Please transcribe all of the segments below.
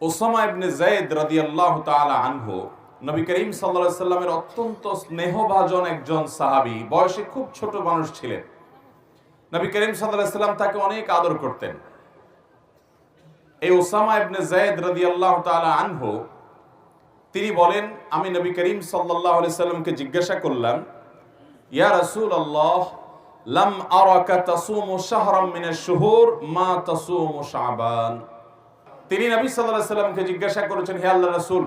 Osama ইবনে যায়েদ রাদিয়াল্লাহু তাআলা আনহু নবী করিম সাল্লাল্লাহু আলাইহি সাল্লামের অত্যন্ত স্নেহভাজন একজন সাহাবী, বয়সে খুব ছোট মানুষ ছিলেন। নবী করিম সাল্লাল্লাহু আলাইহি সাল্লাম তাকে অনেক আদর করতেন। এই ওসামা ইবনে যায়েদ রাদিয়াল্লাহু তাআলা আনহু তিনি বলেন, আমি নবী করিম সাল্লাল্লাহু আলাইহি সাল্লামকে জিজ্ঞাসা করলাম, ইয়া রাসূলুল্লাহ, লাম আরাকা তাসুমু শাহরাম মিনাশ শুহুর মা তাসুমু শাবান। তিনি নবী সাল্লাল্লাহু আলাইহি সাল্লামকে জিজ্ঞাসা করেছেন, হে আল্লাহর রাসূল,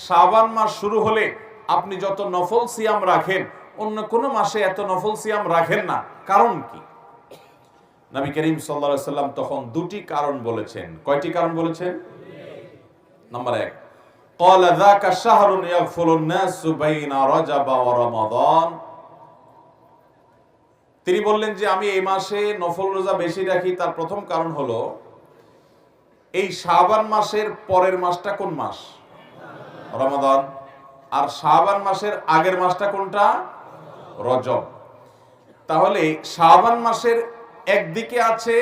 শাবান মাস শুরু হলে আপনি যত নফল সিয়াম রাখেন অন্য কোন মাসে এত নফল সিয়াম রাখেন না, কারণ কি? নবী করিম সাল্লাল্লাহু আলাইহি সাল্লাম তখন দুটি কারণ বলেছেন। কয়টি কারণ বলেছেন? নাম্বার 1, ক্বালা যাকা শাহরুন ইয়াগফুলুন নাসু বাইনা রাজাব ওয়া রমাদান। তিনি বললেন যে আমি এই মাসে নফল রোজা বেশি রাখি, তার প্রথম কারণ হলো এই শাবান মাসের পরের মাসটা কোন মাস? রমাদান। আর শাবান মাসের আগের মাসটা কোনটা? রজব। তাহলে শাবান মাসের একদিকে আছে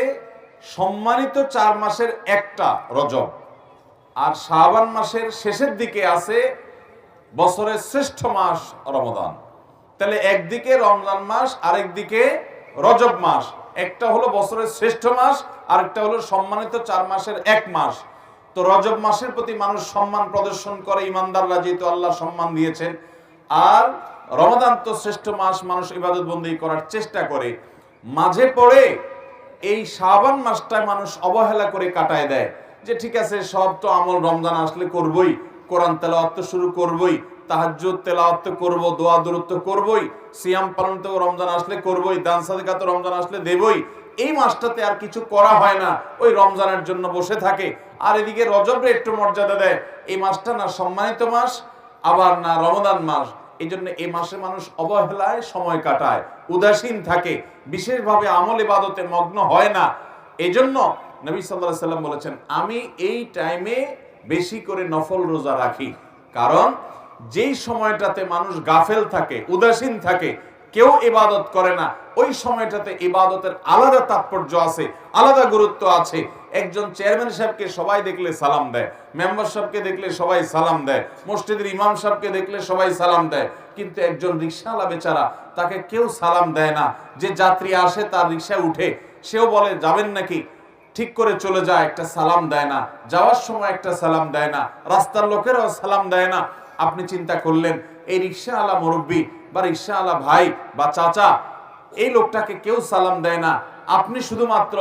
সম্মানিত 4 মাসের একটা রজব, আর শাবান মাসের শেষের দিকে আছে বছরের শ্রেষ্ঠ মাস রমাদান। তাহলে একদিকে রমজান মাস, আরেকদিকে রজব মাস। একটা হলো বছরের শ্রেষ্ঠ মাস, আরেকটা হলো সম্মানিত 4 মাসের এক মাস। তো রজব মাসের প্রতি মানুষ সম্মান প্রদর্শন করে, ইমানদাররা যেহেতু আল্লাহ সম্মান দিয়েছেন। আর রমাদান তো শ্রেষ্ঠ মাস, মানুষ ইবাদত বন্দেগী করার চেষ্টা করে। মাঝে পড়ে এই শাবান মাসটায় মানুষ অবহেলা করে কাটায় দেয়, যে ঠিক আছে সব তো আমল রমজান আসলে করবই, কোরআন তেলাওয়াত তো শুরু করবই, তাহাজ্জুদ তেলাওয়াত তো করব, দোয়া দুরূদ তো করবই, সিয়াম পালন তো রমজান আসলে করবই, দান সাদকা তো রমজান আসলে দেবই। এই মাসটাতে আর কিছু করা হয় না, ওই রমজানের জন্য বসে থাকে। আর এদিকে রজবে একটু মর্যাদা দেয়। এই মাসটা না সম্মানিত মাস, আবার না রমাদান মাস। এই জন্য এই মাসে মানুষ অবহেলায় সময় কাটায়, উদাসীন থাকে, বিশেষভাবে আমল ইবাদতে মগ্ন হয় না। এই জন্য নবী সাল্লাল্লাহু আলাইহি সাল্লাম বলেছেন, আমি এই টাইমে বেশি করে নফল রোজা রাখি। কারণ যেই সময়টাতে মানুষ গাফেল থাকে, উদাসীন থাকে, কেউ ইবাদত করে না, ওই সময়টাতে ইবাদতের আলাদা তাৎপর্য আছে, আলাদা গুরুত্ব আছে। একজন চেয়ারম্যান সাহেবকে সবাই দেখলে সালাম দেয়, মেম্বার সাহেবকে দেখলে সবাই সালাম দেয়, মসজিদের ইমাম সাহেবকে দেখলে সবাই সালাম দেয়। কিন্তু একজন রিকশাওয়ালা বেচারা, তাকে কেউ সালাম দেয় না। যে যাত্রী আসে তার রিকশায় উঠে, সেও বলে যাবেন নাকি, ঠিক করে চলে যায়, একটা সালাম দেয় না। যাওয়ার সময় একটা সালাম দেয় না, রাস্তার লোকেরাও সালাম দেয় না। আপনি চিন্তা করলেন, এই রিকশাওয়ালা মুরব্বী বা রিকশাওয়ালা ভাই বা চাচা, এই লোকটাকে কেউ সালাম দেয় না। আপনি শুধুমাত্র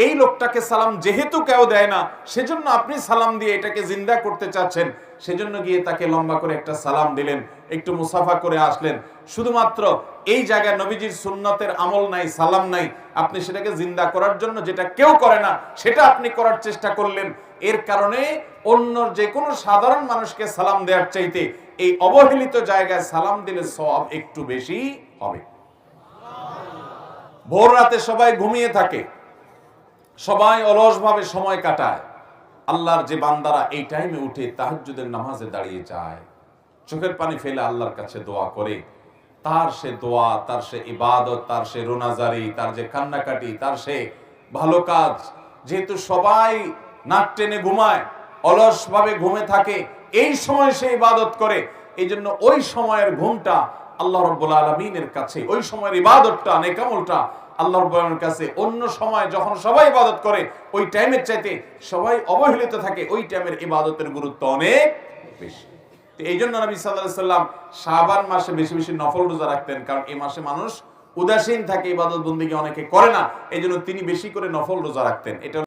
এই লোকটাকে সালাম যেহেতু কেউ দেয় না, সেজন্য আপনি সালাম দিয়ে এটাকে জিন্দা করতে চাচ্ছেন। সেজন্য গিয়ে তাকে লম্বা করে একটা সালাম দিলেন, একটু মুসাফা করে আসলেন। শুধুমাত্র এই জায়গায় নবীজির সুন্নতের আমল নাই, সালাম নাই, আপনি সেটাকে জিন্দা করার জন্য যেটা কেউ করে না সেটা আপনি করার চেষ্টা করলেন। এর কারণে অন্য যে কোনো সাধারণ মানুষকে সালাম দেওয়ার চাইতে এই অবহেলিত জায়গায় সালাম দিলে সওয়াব একটু বেশি হবে। ভোর রাতে সবাই ঘুমিয়ে থাকে, সবাই অলসভাবে সময় কাটায়। আল্লাহর যে বান্দারা এই টাইমে উঠে তাহাজ্জুদের নামাজে দাঁড়িয়ে যায়, চোখের পানি ফেলে আল্লাহর কাছে দোয়া করে, তার সে দোয়া, তার সে ইবাদত, তার সে রোনাজারি, তার যে কান্নাকাটি, তার সে ভালো কাজ, যেহেতু সবাই নাক টেনে ঘুমায়, অলসভাবে ঘুমে থাকে, এই সময় সে ইবাদত করে। এই জন্য ওই সময়ের ঘুমটা আল্লাহ রাব্বুল আলামিনের কাছে, ওই সময়ের ইবাদতটা, নেক আমলটা আল্লাহ রাব্বুল আলামিনের কাছে অন্য সময় যখন সবাই ইবাদত করে ওই টাইমের চাইতে সবাই অবহেলিত থাকে, ওই টাইমের ইবাদতের গুরুত্ব অনেক বেশি। এই জন্য নবী সাল্লাল্লাহু আলাইহি সাল্লাম শাবান মাসে বেশি বেশি নফল রোজা রাখতেন, কারণ এই মাসে মানুষ উদাসীন থাকে, ইবাদত বন্দেগী অনেকে করে না। এই জন্য তিনি বেশি করে নফল রোজা রাখতেন। এটা